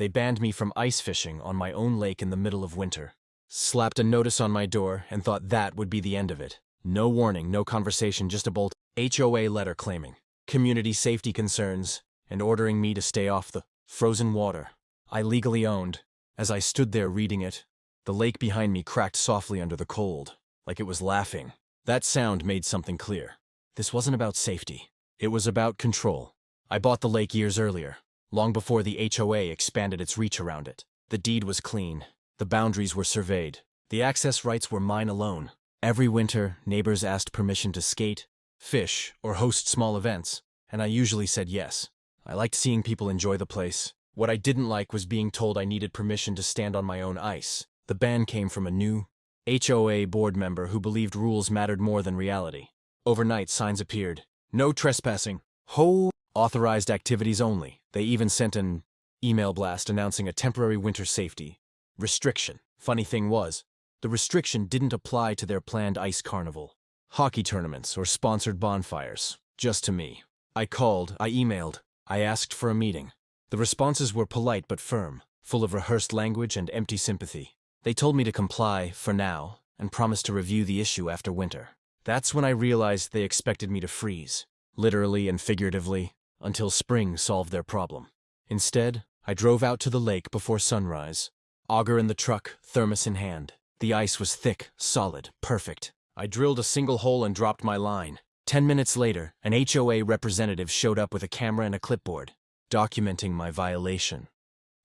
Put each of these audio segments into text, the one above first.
They banned me from ice fishing on my own lake in the middle of winter. Slapped a notice on my door and thought that would be the end of it. No warning, no conversation, just a bolt HOA letter claiming community safety concerns and ordering me to stay off the frozen water I legally owned. As I stood there reading it, the lake behind me cracked softly under the cold, like it was laughing. That sound made something clear. This wasn't about safety. It was about control. I bought the lake years earlier, long before the HOA expanded its reach around it. The deed was clean. The boundaries were surveyed. The access rights were mine alone. Every winter, neighbors asked permission to skate, fish, or host small events, and I usually said yes. I liked seeing people enjoy the place. What I didn't like was being told I needed permission to stand on my own ice. The ban came from a new HOA board member who believed rules mattered more than reality. Overnight, signs appeared. No trespassing. HOA authorized activities only. They even sent an email blast announcing a temporary winter safety restriction. Funny thing was, the restriction didn't apply to their planned ice carnival, hockey tournaments, or sponsored bonfires. Just to me. I called, I emailed, I asked for a meeting. The responses were polite but firm, full of rehearsed language and empty sympathy. They told me to comply, for now, and promised to review the issue after winter. That's when I realized they expected me to freeze, literally and figuratively, until spring solved their problem. Instead, I drove out to the lake before sunrise, auger in the truck, thermos in hand. The ice was thick, solid, perfect. I drilled a single hole and dropped my line. 10 minutes later, an HOA representative showed up with a camera and a clipboard, documenting my violation.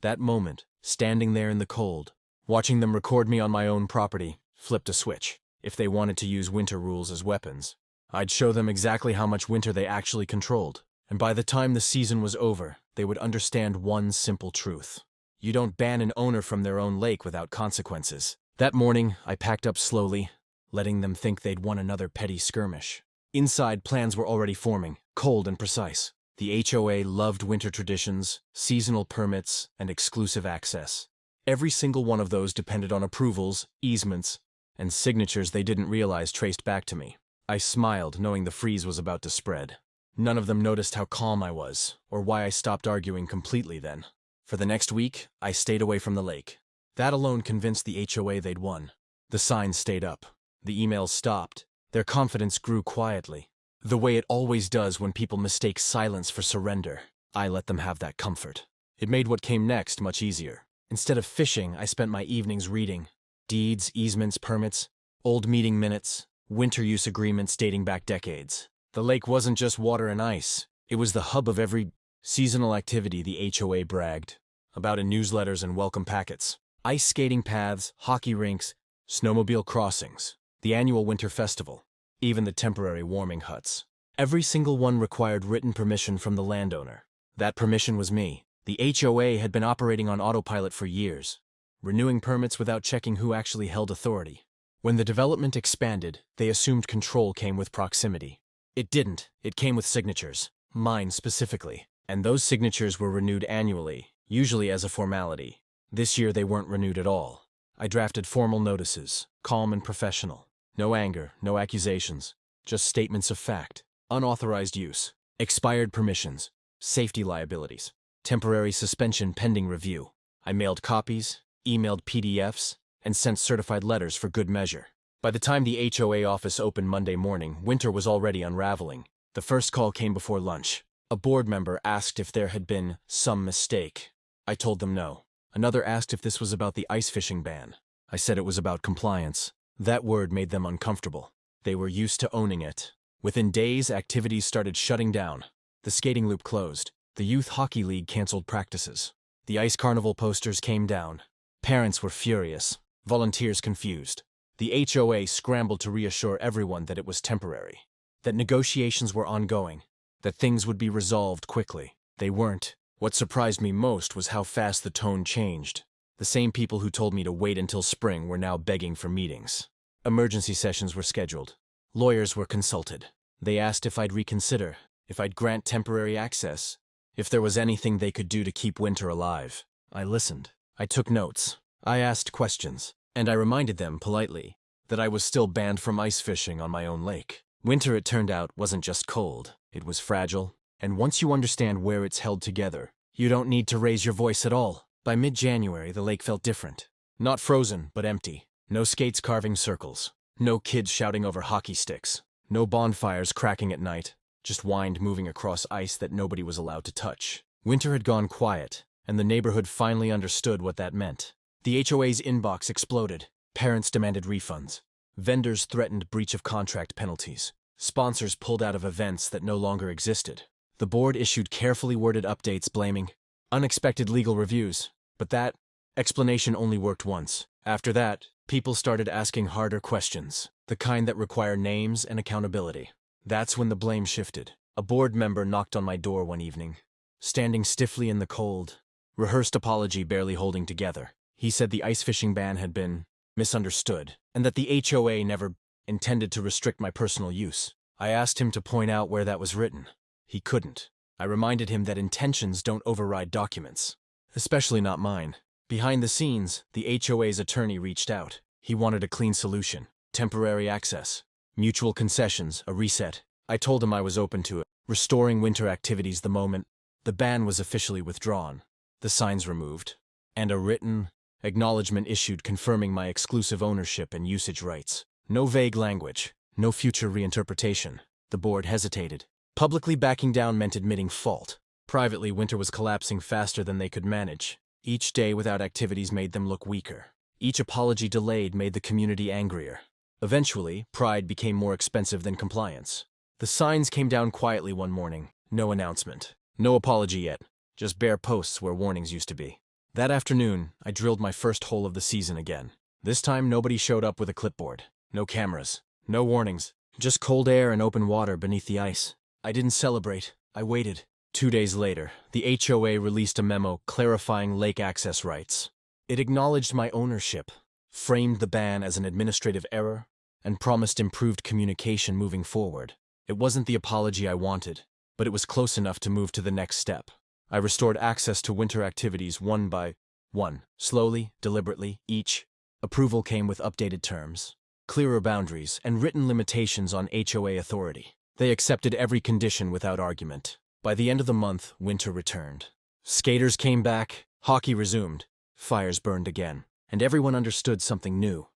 That moment, standing there in the cold, watching them record me on my own property, flipped a switch. If they wanted to use winter rules as weapons, I'd show them exactly how much winter they actually controlled. And by the time the season was over, they would understand one simple truth. You don't ban an owner from their own lake without consequences. That morning, I packed up slowly, letting them think they'd won another petty skirmish. Inside, plans were already forming, cold and precise. The HOA loved winter traditions, seasonal permits, and exclusive access. Every single one of those depended on approvals, easements, and signatures they didn't realize traced back to me. I smiled, knowing the freeze was about to spread. None of them noticed how calm I was, or why I stopped arguing completely then. For the next week, I stayed away from the lake. That alone convinced the HOA they'd won. The signs stayed up. The emails stopped. Their confidence grew quietly. The way it always does when people mistake silence for surrender. I let them have that comfort. It made what came next much easier. Instead of fishing, I spent my evenings reading. Deeds, easements, permits, old meeting minutes, winter use agreements dating back decades. The lake wasn't just water and ice. It was the hub of every seasonal activity the HOA bragged about in newsletters and welcome packets. Ice skating paths, hockey rinks, snowmobile crossings, the annual winter festival, even the temporary warming huts. Every single one required written permission from the landowner. That permission was me. The HOA had been operating on autopilot for years, renewing permits without checking who actually held authority. When the development expanded, they assumed control came with proximity. It didn't. It came with signatures, mine specifically. And those signatures were renewed annually, usually as a formality. This year they weren't renewed at all. I drafted formal notices, calm and professional. No anger, no accusations, just statements of fact. Unauthorized use, expired permissions, safety liabilities, temporary suspension pending review. I mailed copies, emailed PDFs, and sent certified letters for good measure. By the time the HOA office opened Monday morning, winter was already unraveling. The first call came before lunch. A board member asked if there had been some mistake. I told them no. Another asked if this was about the ice fishing ban. I said it was about compliance. That word made them uncomfortable. They were used to owning it. Within days, activities started shutting down. The skating loop closed. The youth hockey league canceled practices. The ice carnival posters came down. Parents were furious. Volunteers confused. The HOA scrambled to reassure everyone that it was temporary, that negotiations were ongoing, that things would be resolved quickly. They weren't. What surprised me most was how fast the tone changed. The same people who told me to wait until spring were now begging for meetings. Emergency sessions were scheduled. Lawyers were consulted. They asked if I'd reconsider, if I'd grant temporary access, if there was anything they could do to keep winter alive. I listened. I took notes. I asked questions. And I reminded them, politely, that I was still banned from ice fishing on my own lake. Winter, it turned out, wasn't just cold. It was fragile. And once you understand where it's held together, you don't need to raise your voice at all. By mid-January, the lake felt different. Not frozen, but empty. No skates carving circles. No kids shouting over hockey sticks. No bonfires cracking at night. Just wind moving across ice that nobody was allowed to touch. Winter had gone quiet, and the neighborhood finally understood what that meant. The HOA's inbox exploded. Parents demanded refunds. Vendors threatened breach of contract penalties. Sponsors pulled out of events that no longer existed. The board issued carefully worded updates blaming unexpected legal reviews, but that explanation only worked once. After that, people started asking harder questions, the kind that require names and accountability. That's when the blame shifted. A board member knocked on my door one evening, standing stiffly in the cold, rehearsed apology barely holding together. He said the ice fishing ban had been misunderstood, and that the HOA never intended to restrict my personal use. I asked him to point out where that was written. He couldn't. I reminded him that intentions don't override documents, especially not mine. Behind the scenes, the HOA's attorney reached out. He wanted a clean solution, temporary access, mutual concessions, a reset. I told him I was open to it, restoring winter activities the moment the ban was officially withdrawn, the signs removed, and a written acknowledgement issued confirming my exclusive ownership and usage rights. No vague language, no future reinterpretation. The board hesitated. Publicly backing down meant admitting fault. Privately, winter was collapsing faster than they could manage. Each day without activities made them look weaker. Each apology delayed made the community angrier. Eventually, pride became more expensive than compliance. The signs came down quietly one morning. No announcement. No apology yet. Just bare posts where warnings used to be. That afternoon, I drilled my first hole of the season again. This time, nobody showed up with a clipboard. No cameras. No warnings. Just cold air and open water beneath the ice. I didn't celebrate. I waited. 2 days later, the HOA released a memo clarifying lake access rights. It acknowledged my ownership, framed the ban as an administrative error, and promised improved communication moving forward. It wasn't the apology I wanted, but it was close enough to move to the next step. I restored access to winter activities one by one, slowly, deliberately, each. Approval came with updated terms, clearer boundaries, and written limitations on HOA authority. They accepted every condition without argument. By the end of the month, winter returned. Skaters came back, hockey resumed, fires burned again, and everyone understood something new,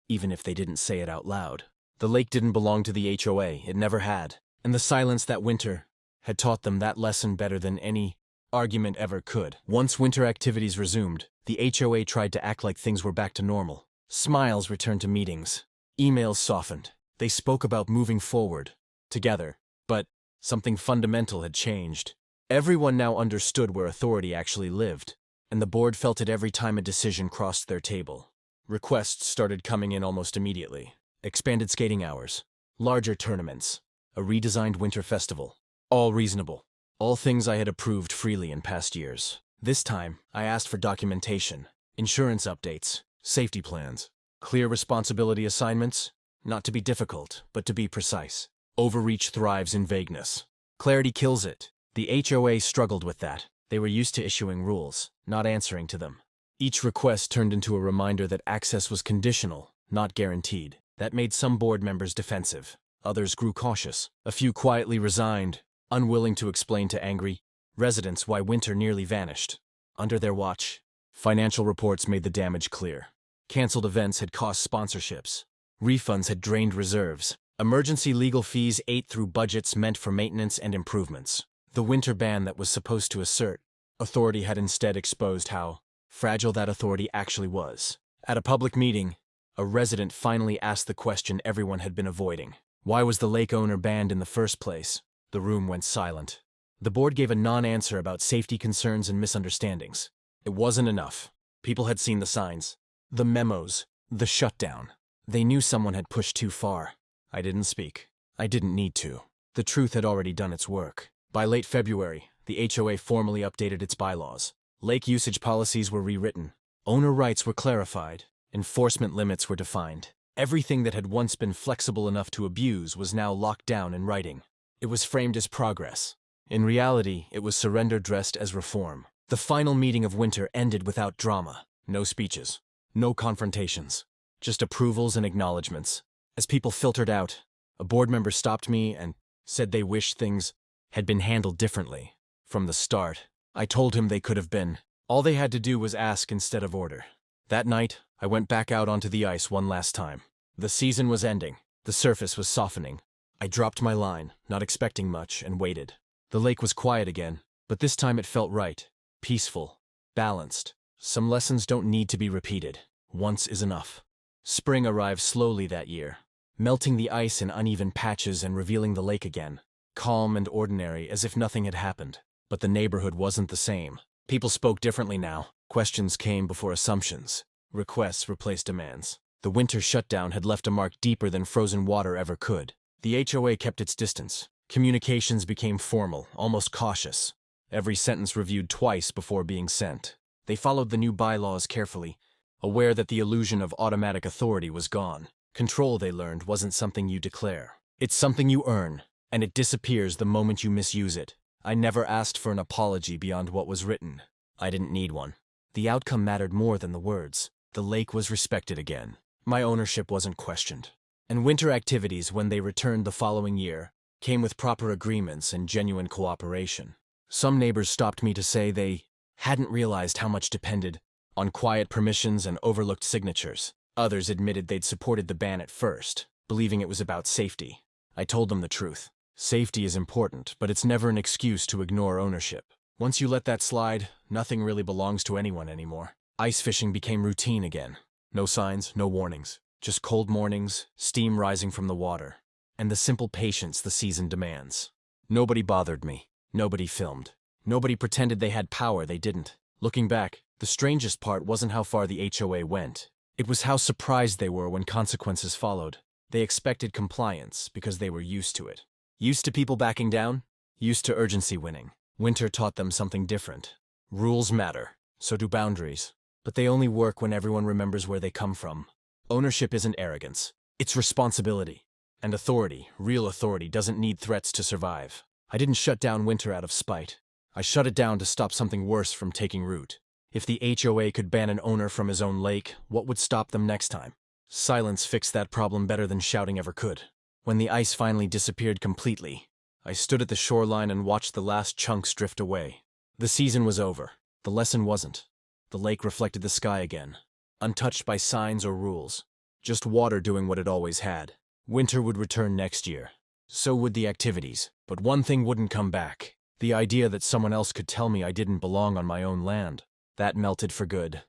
even if they didn't say it out loud. The lake didn't belong to the HOA, it never had, and the silence that winter had taught them that lesson better than any argument ever could. Once winter activities resumed, the HOA tried to act like things were back to normal. Smiles returned to meetings. Emails softened. They spoke about moving forward, together, but something fundamental had changed. Everyone now understood where authority actually lived, and the board felt it every time a decision crossed their table. Requests started coming in almost immediately. Expanded skating hours, larger tournaments, a redesigned winter festival. All reasonable. All things I had approved freely in past years. This time, I asked for documentation, insurance updates, safety plans, clear responsibility assignments, not to be difficult, but to be precise. Overreach thrives in vagueness. Clarity kills it. The HOA struggled with that. They were used to issuing rules, not answering to them. Each request turned into a reminder that access was conditional, not guaranteed. That made some board members defensive. Others grew cautious. A few quietly resigned, unwilling to explain to angry residents why winter nearly vanished. Under their watch, financial reports made the damage clear. Cancelled events had cost sponsorships. Refunds had drained reserves. Emergency legal fees ate through budgets meant for maintenance and improvements. The winter ban that was supposed to assert authority had instead exposed how fragile that authority actually was. At a public meeting, a resident finally asked the question everyone had been avoiding. Why was the lake owner banned in the first place? The room went silent. The board gave a non-answer about safety concerns and misunderstandings. It wasn't enough. People had seen the signs, the memos, the shutdown. They knew someone had pushed too far. I didn't speak. I didn't need to. The truth had already done its work. By late February, the HOA formally updated its bylaws. Lake usage policies were rewritten. Owner rights were clarified. Enforcement limits were defined. Everything that had once been flexible enough to abuse was now locked down in writing. It was framed as progress. In reality, it was surrender dressed as reform. The final meeting of winter ended without drama. No speeches. No confrontations. Just approvals and acknowledgments. As people filtered out, a board member stopped me and said they wished things had been handled differently. From the start, I told him they could have been. All they had to do was ask instead of order. That night, I went back out onto the ice one last time. The season was ending. The surface was softening. I dropped my line, not expecting much, and waited. The lake was quiet again, but this time it felt right. Peaceful. Balanced. Some lessons don't need to be repeated. Once is enough. Spring arrived slowly that year, melting the ice in uneven patches and revealing the lake again. Calm and ordinary, as if nothing had happened. But the neighborhood wasn't the same. People spoke differently now. Questions came before assumptions. Requests replaced demands. The winter shutdown had left a mark deeper than frozen water ever could. The HOA kept its distance. Communications became formal, almost cautious. Every sentence reviewed twice before being sent. They followed the new bylaws carefully, aware that the illusion of automatic authority was gone. Control, they learned, wasn't something you declare. It's something you earn, and it disappears the moment you misuse it. I never asked for an apology beyond what was written. I didn't need one. The outcome mattered more than the words. The lake was respected again. My ownership wasn't questioned. And winter activities, when they returned the following year, came with proper agreements and genuine cooperation. Some neighbors stopped me to say they hadn't realized how much depended on quiet permissions and overlooked signatures. Others admitted they'd supported the ban at first, believing it was about safety. I told them the truth. Safety is important, but it's never an excuse to ignore ownership. Once you let that slide, nothing really belongs to anyone anymore. Ice fishing became routine again. No signs, no warnings. Just cold mornings, steam rising from the water, and the simple patience the season demands. Nobody bothered me. Nobody filmed. Nobody pretended they had power they didn't. Looking back, the strangest part wasn't how far the HOA went. It was how surprised they were when consequences followed. They expected compliance because they were used to it. Used to people backing down? Used to urgency winning. Winter taught them something different. Rules matter, so do boundaries. But they only work when everyone remembers where they come from. Ownership isn't arrogance. It's responsibility. And authority, real authority, doesn't need threats to survive. I didn't shut down winter out of spite. I shut it down to stop something worse from taking root. If the HOA could ban an owner from his own lake, what would stop them next time? Silence fixed that problem better than shouting ever could. When the ice finally disappeared completely, I stood at the shoreline and watched the last chunks drift away. The season was over. The lesson wasn't. The lake reflected the sky again, untouched by signs or rules. Just water doing what it always had. Winter would return next year. So would the activities. But one thing wouldn't come back. The idea that someone else could tell me I didn't belong on my own land. That melted for good.